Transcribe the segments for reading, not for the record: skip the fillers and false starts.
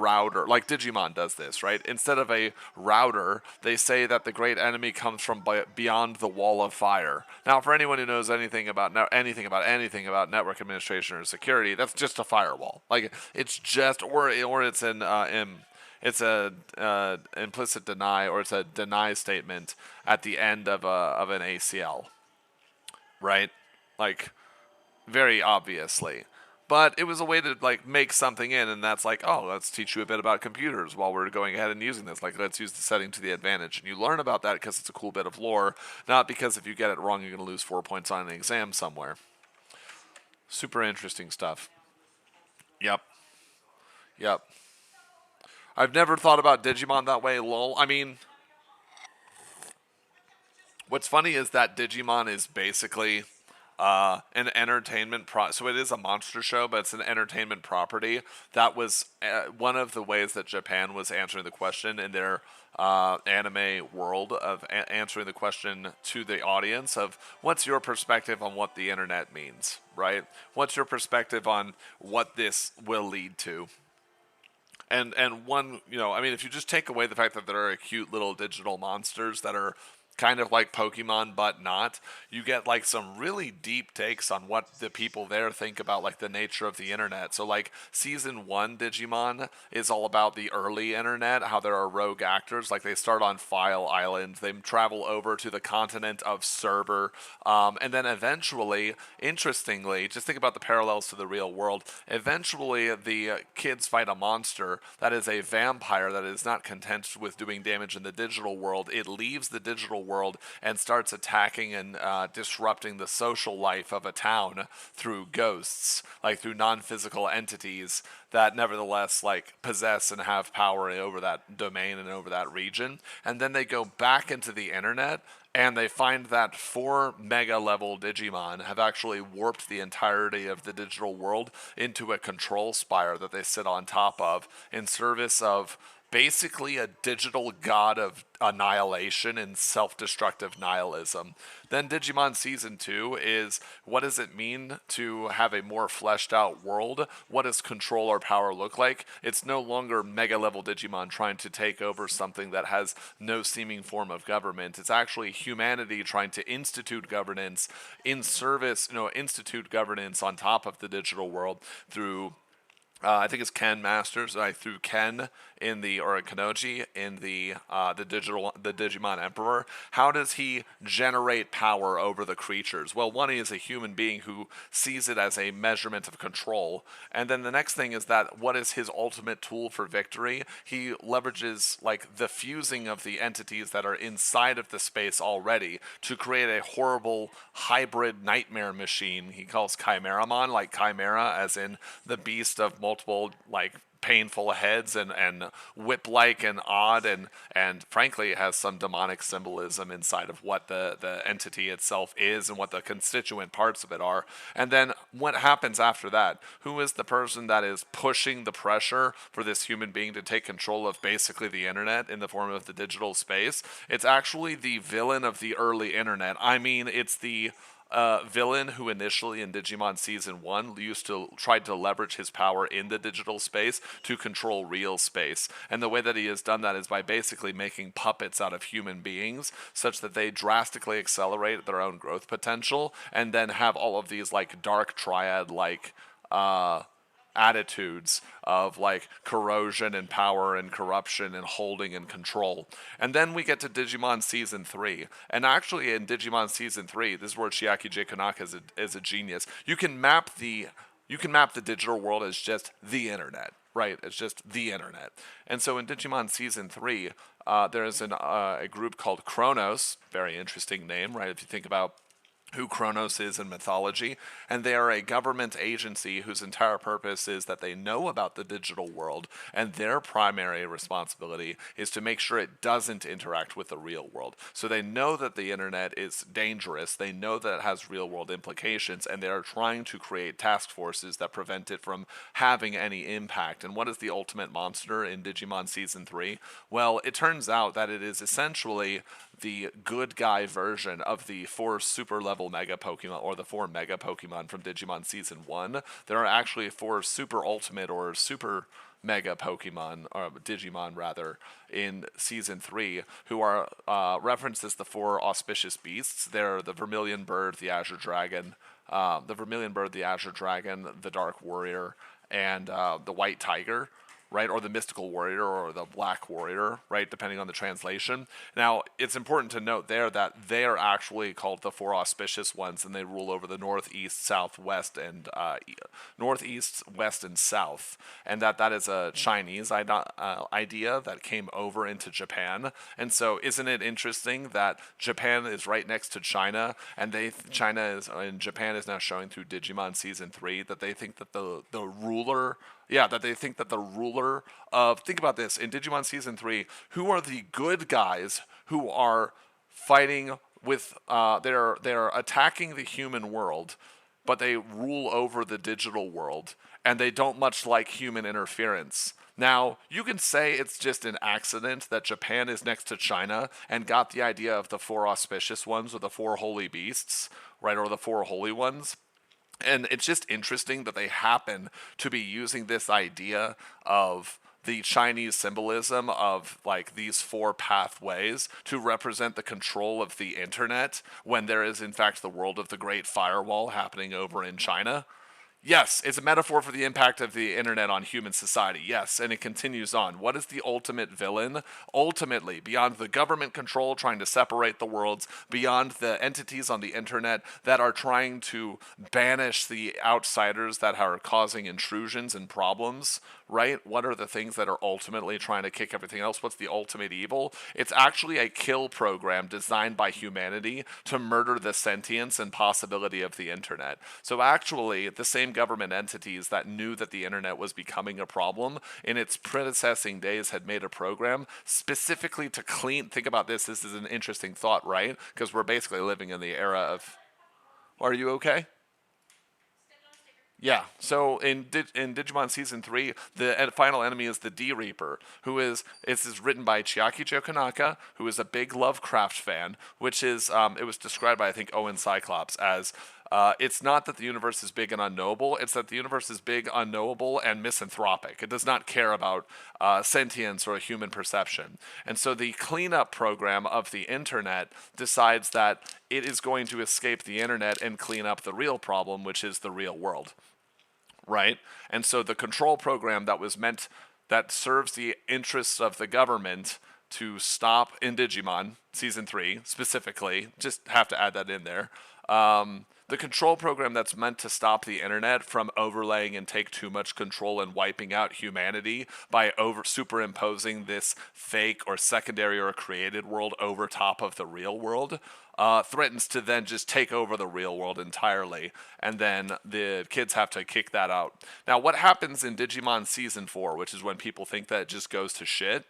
router, like Digimon does this, right? Instead of a router, they say that the great enemy comes from beyond the wall of fire. Now, for anyone who knows anything about anything about network administration or security, that's just a firewall. Like it's just, or it's it's a implicit deny, or it's a deny statement at the end of an ACL, right? Like very obviously. But it was a way to like make something in, and that's like, oh, let's teach you a bit about computers while we're going ahead and using this. Like, let's use the setting to the advantage, and you learn about that because it's a cool bit of lore, not because if you get it wrong, you're going to lose 4 points on an exam somewhere. Super interesting stuff. Yep, yep. I've never thought about Digimon that way. Lol. I mean, what's funny is that Digimon is basically an entertainment so it is a monster show, but it's an entertainment property. That was one of the ways that Japan was answering the question in their anime world of answering the question to the audience of what's your perspective on what the internet means, right? What's your perspective on what this will lead to? And one, I mean, if you just take away the fact that there are cute little digital monsters that are kind of like Pokemon but not, you get like some really deep takes on what the people there think about like the nature of the internet. So like season 1 Digimon is all about the early internet, how there are rogue actors, like they start on File Island, they travel over to the continent of Cerber, and then eventually, interestingly, just think about the parallels to the real world, eventually the kids fight a monster that is a vampire that is not content with doing damage in the digital world. It leaves the digital world and starts attacking and disrupting the social life of a town through ghosts, like through non-physical entities that nevertheless like possess and have power over that domain and over that region. And then they go back into the internet and they find that 4 mega level Digimon have actually warped the entirety of the digital world into a control spire that they sit on top of in service of basically a digital god of annihilation and self-destructive nihilism. Then Digimon Season 2 is, what does it mean to have a more fleshed out world? What does control or power look like? It's no longer mega level Digimon trying to take over something that has no seeming form of government. It's actually humanity trying to institute governance in service, institute governance on top of the digital world through I think it's Ken Masters. I threw Ken in or Kanoji in the Digimon Emperor. How does he generate power over the creatures? Well, one, he is a human being who sees it as a measurement of control, and then the next thing is that what is his ultimate tool for victory? He leverages like the fusing of the entities that are inside of the space already to create a horrible hybrid nightmare machine. He calls Chimeramon, like Chimera, as in the beast of multiple like painful heads and whip-like and odd and frankly it has some demonic symbolism inside of what the entity itself is and what the constituent parts of it are. And then what happens after that? Who is the person that is pushing the pressure for this human being to take control of basically the internet in the form of the digital space? It's actually the villain of the early internet. I mean, it's the villain who initially in Digimon Season 1 tried to leverage his power in the digital space to control real space. And the way that he has done that is by basically making puppets out of human beings such that they drastically accelerate their own growth potential and then have all of these like dark triad like attitudes of like corrosion and power and corruption and holding and control. And then we get to Digimon Season 3. And actually in Digimon Season 3, this is where Chiaki J. Konaka is a genius. You can map the digital world as just the internet, right? It's just the internet. And so in Digimon Season 3, there is a group called Kronos, very interesting name, right? If you think about who Kronos is in mythology, and they are a government agency whose entire purpose is that they know about the digital world, and their primary responsibility is to make sure it doesn't interact with the real world. So they know that the internet is dangerous, they know that it has real world implications, and they are trying to create task forces that prevent it from having any impact. And what is the ultimate monster in Digimon Season 3? Well, it turns out that it is essentially the good guy version of the 4 super level mega Pokemon, or the 4 mega Pokemon from Digimon Season 1. There are actually 4 super ultimate or super Mega Pokemon, or Digimon rather, in Season 3, who are referenced as the four auspicious beasts. They're the Vermilion Bird, the Azure Dragon, the Dark Warrior, and the White Tiger, right? Or the Mystical Warrior or the Black Warrior, right? Depending on the translation. Now, it's important to note there that they are actually called the four auspicious ones, and they rule over the northeast, southwest, and northeast, west, and south. And that is a Chinese idea that came over into Japan. And so, isn't it interesting that Japan is right next to China, and Japan is now showing through Digimon Season 3 that they think that the ruler that they think that the ruler of, think about this, in Digimon Season 3, who are the good guys who are fighting with, they're attacking the human world, but they rule over the digital world, and they don't much like human interference. Now, you can say it's just an accident that Japan is next to China and got the idea of the four auspicious ones, or the four holy beasts, right, or the four holy ones. And it's just interesting that they happen to be using this idea of the Chinese symbolism of like these four pathways to represent the control of the internet, when there is in fact the world of the Great Firewall happening over in China. Yes, it's a metaphor for the impact of the internet on human society. Yes, and it continues on. What is the ultimate villain? Ultimately, beyond the government control trying to separate the worlds, beyond the entities on the internet that are trying to banish the outsiders that are causing intrusions and problems, right? What are the things that are ultimately trying to kick everything else? What's the ultimate evil? It's actually a kill program designed by humanity to murder the sentience and possibility of the internet. So actually, the same government entities that knew that the internet was becoming a problem in its predecessing days had made a program specifically to clean. Think about this. This is an interesting thought, right? Because we're basically living in the era of. Are you okay? Yeah, so in Digimon Season 3, the final enemy is the D Reaper, who is, this is written by Chiaki Jokonaka, who is a big Lovecraft fan, which is, it was described by, I think, Owen Cyclops as, it's not that the universe is big and unknowable, it's that the universe is big, unknowable, and misanthropic. It does not care about sentience or human perception. And so the cleanup program of the internet decides that it is going to escape the internet and clean up the real problem, which is the real world. Right? And so the control program that serves the interests of the government to stop in Digimon Season 3 specifically, just have to add that in there. The control program that's meant to stop the internet from overlaying and take too much control and wiping out humanity by superimposing this fake or secondary or created world over top of the real world, threatens to then just take over the real world entirely, and then the kids have to kick that out. Now, what happens in Digimon Season 4, which is when people think that it just goes to shit,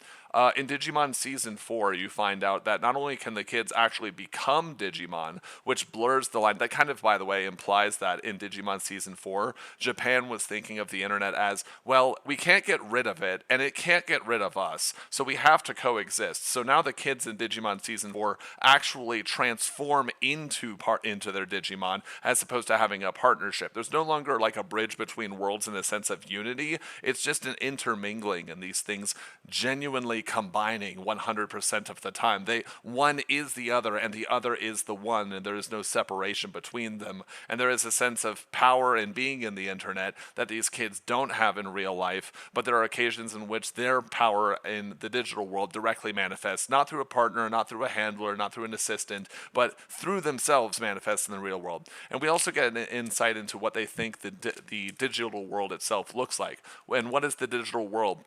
in Digimon Season 4, you find out that not only can the kids actually become Digimon, which blurs the line, that kind of, by the way, implies that in Digimon Season 4, Japan was thinking of the internet as, well, we can't get rid of it, and it can't get rid of us, so we have to coexist. So now the kids in Digimon Season 4 actually transform into their Digimon, as opposed to having a partnership. There's no longer like a bridge between worlds in the sense of unity, it's just an intermingling, and these things genuinely combining 100% of the time. One is the other and the other is the one, and there is no separation between them. And there is a sense of power in being in the internet that these kids don't have in real life, but there are occasions in which their power in the digital world directly manifests, not through a partner, not through a handler, not through an assistant, but through themselves manifests in the real world. And we also get an insight into what they think the digital world itself looks like. And what is the digital world?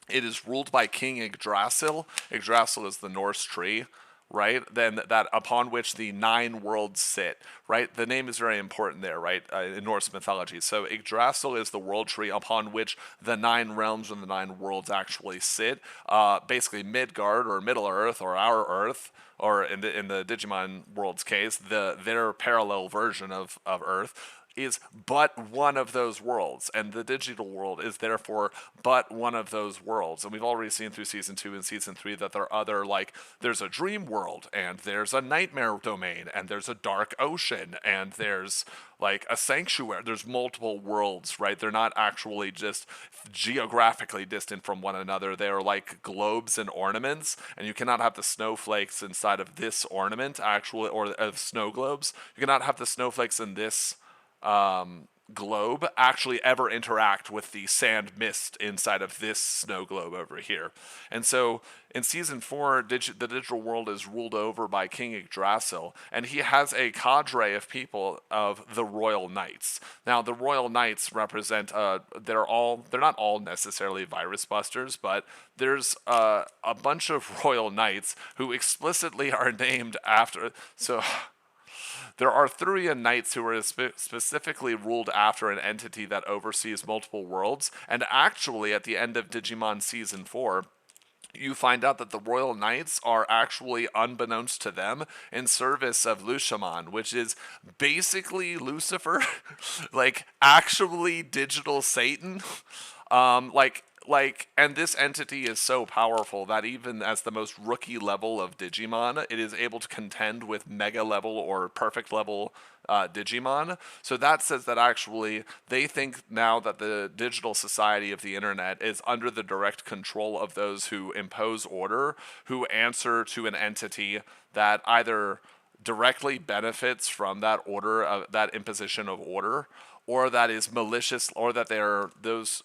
It is ruled by King Yggdrasil. Yggdrasil is the Norse tree, right? Then that upon which the 9 worlds sit, right? The name is very important there, right? In Norse mythology. So Yggdrasil is the world tree upon which the 9 realms and the 9 worlds actually sit. Basically Midgard or Middle Earth or our Earth, or in the Digimon world's case, their parallel version of Earth, is but one of those worlds, and the digital world is therefore but one of those worlds. And we've already seen through season 2 and season 3 that there are other, like, there's a dream world, and there's a nightmare domain, and there's a dark ocean, and there's like a sanctuary. There's multiple worlds, right? They're not actually just geographically distant from one another. They're like globes and ornaments, and you cannot have the snowflakes inside of this ornament, actually, or of snow globes. You cannot have the snowflakes in this globe actually ever interact with the sand mist inside of this snow globe over here. And so in season 4, the digital world is ruled over by King Yggdrasil, and he has a cadre of people of the Royal Knights. Now, the Royal Knights represent, they're not all necessarily virus busters, but there's a bunch of Royal Knights who explicitly are named after, so there are Arthurian knights who are specifically ruled after an entity that oversees multiple worlds, and actually at the end of Digimon Season 4, you find out that the Royal Knights are actually, unbeknownst to them, in service of Lushamon, which is basically Lucifer, like actually digital Satan. And this entity is so powerful that even as the most rookie level of Digimon, it is able to contend with mega level or perfect level Digimon. So that says that actually they think now that the digital society of the internet is under the direct control of those who impose order, who answer to an entity that either directly benefits from that order, that imposition of order, or that is malicious, or that they're those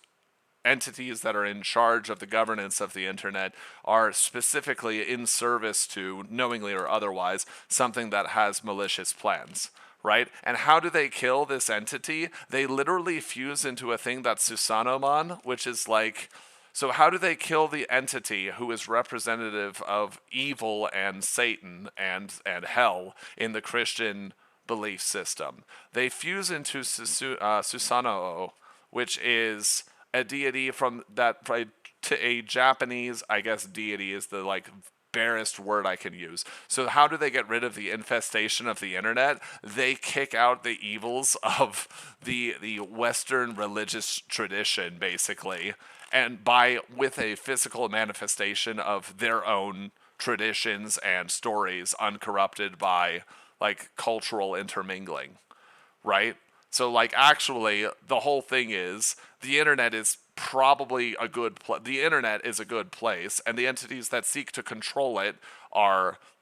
entities that are in charge of the governance of the internet are specifically in service to, knowingly or otherwise, something that has malicious plans, right? And how do they kill this entity? They literally fuse into a thing that's Susanomon, which is like, so how do they kill the entity who is representative of evil and Satan and hell in the Christian belief system? They fuse into Susanoo, which is a deity from that, to a Japanese, I guess deity is the like barest word I can use. So how do they get rid of the infestation of the internet? They kick out the evils of the Western religious tradition, basically, and with a physical manifestation of their own traditions and stories, uncorrupted by like cultural intermingling, right? So, like, actually, the whole thing is the internet is probably a good the internet is a good place, and the entities that seek to control it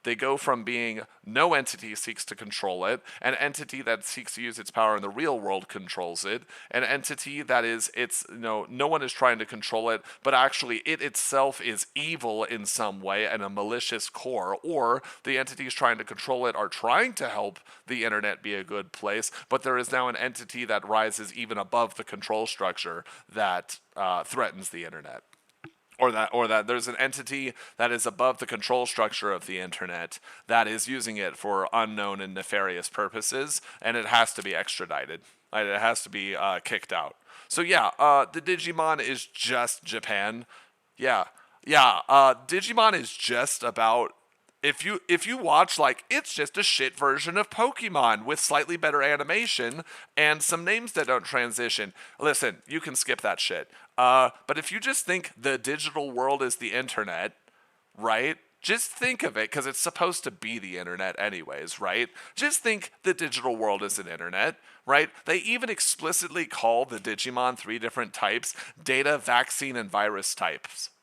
they go from being no entity seeks to control it, an entity that seeks to use its power in the real world controls it, an entity that is, no one is trying to control it, but actually it itself is evil in some way and a malicious core, or the entities trying to control it are trying to help the internet be a good place, but there is now an entity that rises even above the control structure that threatens the internet. Or that there's an entity that is above the control structure of the internet that is using it for unknown and nefarious purposes, and it has to be extradited. It has to be kicked out. So yeah, the Digimon is just Japan. Yeah, Digimon is just about, if you watch, like, it's just a shit version of Pokemon with slightly better animation and some names that don't transition. Listen, you can skip that shit. But if you just think the digital world is the internet, right? Just think of it, because it's supposed to be the internet anyways, right? Just think the digital world is an internet, right? They even explicitly call the Digimon 3 different types: data, vaccine, and virus types.